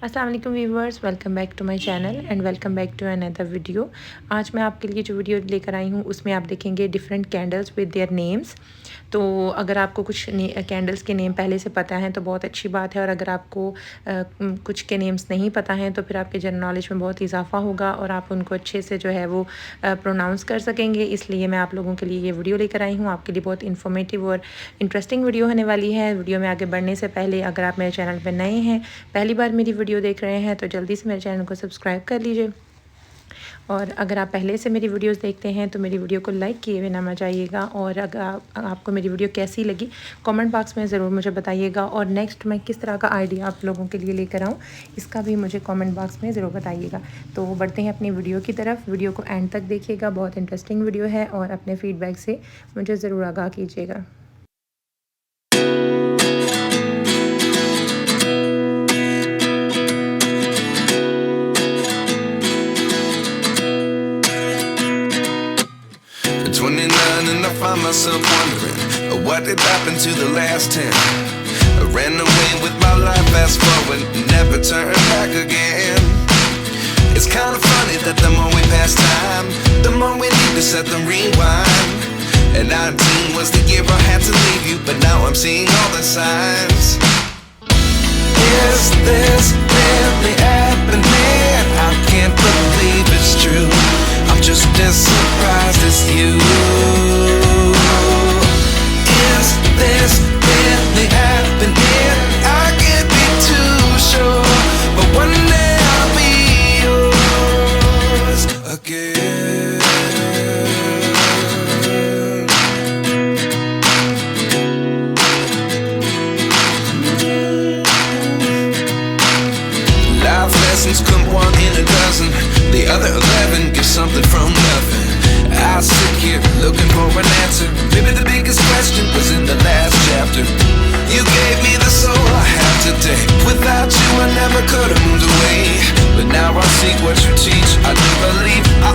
अस्सलाम वालेकुम viewers, welcome back to my channel and welcome back to another video. आज मैं आपके लिए जो वीडियो लेकर आई हूँ उसमें आप देखेंगे different candles with their names. तो अगर आपको कुछ कैंडल्स के नेम पहले से पता हैं तो बहुत अच्छी बात है, और अगर आपको कुछ के नेम्स नहीं पता हैं तो फिर आपके जनरल नॉलेज में बहुत इजाफा होगा और आप उनको अच्छे से जो है वो प्रोनाउंस कर सकेंगे। इसलिए मैं आप लोगों के लिए ये वीडियो लेकर आई हूँ। आपके लिए बहुत इन्फॉर्मेटिव और इंटरेस्टिंग वीडियो होने वाली है। वीडियो में आगे बढ़ने से पहले अगर आप मेरे चैनल पर नए हैं, पहली बार मेरी वीडियो देख रहे हैं, तो जल्दी से मेरे चैनल को सब्सक्राइब कर लीजिए। और अगर आप पहले से मेरी वीडियोस देखते हैं तो मेरी वीडियो को लाइक किए बिना मत जाइएगा। और अगर आपको मेरी वीडियो कैसी लगी कमेंट बॉक्स में ज़रूर मुझे बताइएगा, और नेक्स्ट मैं किस तरह का आइडिया आप लोगों के लिए लेकर आऊँ इसका भी मुझे कमेंट बॉक्स में ज़रूर बताइएगा। तो बढ़ते हैं अपनी वीडियो की तरफ। वीडियो को एंड तक देखिएगा, बहुत इंटरेस्टिंग वीडियो है, और अपने फीडबैक से मुझे ज़रूर आगाह कीजिएगा। And I find myself wondering what did happen to the last 10. I ran away with my life, fast forward, never turn back again. It's kind of funny that the more we pass time, the more we need to set them rewind. And 19 was the year I had to leave you, but now I'm seeing all the signs. Is this really happening? I can't believe it's true. I'm just as surprised as you. Is this really happening? I can't be too sure, but one day I'll be yours again. Life lessons come one in a dozen, the other 11 give something from nothing. I sit here looking for an answer. Maybe the biggest question was in the last chapter. You gave me the soul I have today. Without you I never could have moved away, but now I see what you teach. I do believe I